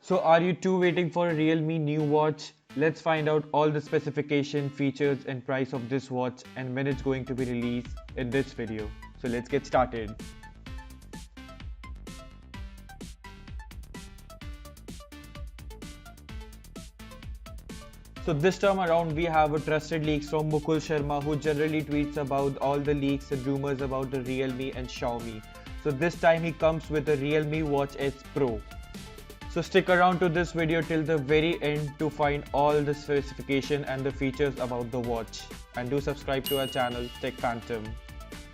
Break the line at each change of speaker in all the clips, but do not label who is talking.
So are you too waiting for a Realme new watch? Let's find out all the specification, features and price of this watch and when it's going to be released in this video. So let's get started. So this time around we have a trusted leaks from Mukul Sharma, who generally tweets about all the leaks and rumors about the Realme and Xiaomi. So this time he comes with a Realme Watch S Pro. So stick around to this video till the very end to find all the specification and the features about the watch. And do subscribe to our channel Tech Phantom.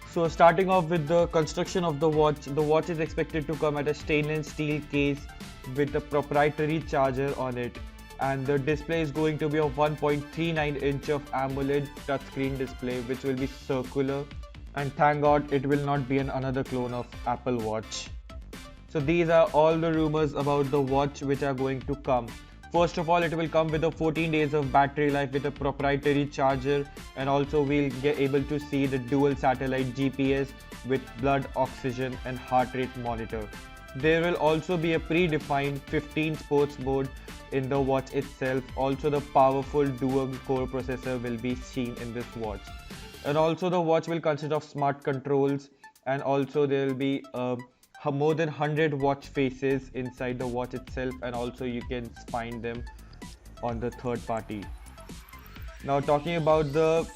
So starting off with the construction of the watch is expected to come at a stainless steel case with a proprietary charger on it. And the display is going to be a 1.39 inch of AMOLED touchscreen display, which will be circular. And thank God it will not be another clone of Apple Watch. So these are all the rumors about the watch which are going to come. First of all, it will come with a 14 days of battery life with a proprietary charger, and also we'll get able to see the dual satellite GPS with blood oxygen and heart rate monitor. There will also be a predefined 15 sports mode in the watch itself. Also the powerful dual core processor will be seen in this watch. And also the watch will consist of smart controls, and also there will be more than 100 watch faces inside the watch itself, and also you can find them on the third party. Now talking about the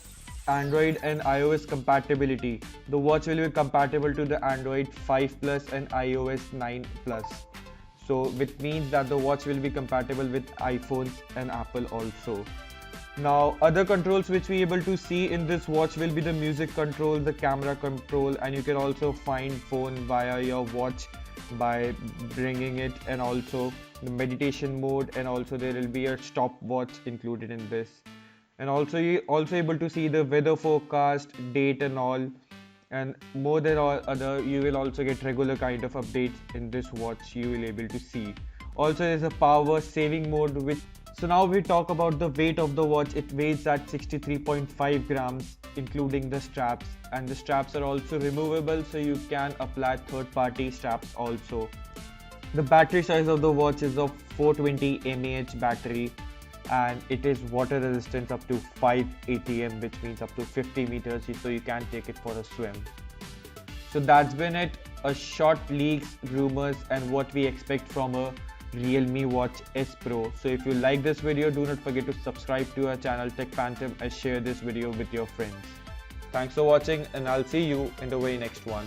Android and iOS compatibility, the watch will be compatible to the Android 5 Plus and iOS 9 Plus. So which means that the watch will be compatible with iPhones and Apple also. Now other controls which we able to see in this watch will be the music control, the camera control, and you can also find phone via your watch by bringing it, and also the meditation mode, and also there will be a stopwatch included in this. And also you also able to see the weather forecast, date and all, and more than all other you will also get regular kind of updates in this watch you will able to see. Also there is a power saving mode which. So now we talk about the weight of the watch. It weighs at 63.5 grams including the straps, and the straps are also removable, so you can apply third-party straps also. The battery size of the watch is of 420 mAh battery, and it is water resistant up to 5 ATM, which means up to 50 meters, so you can take it for a swim. So that's been it, a short leaks, rumors and what we expect from a Realme Watch S Pro. So if you like this video, do not forget to subscribe to our channel Tech Phantom and share this video with your friends. Thanks for watching, and I'll see you in the very next one.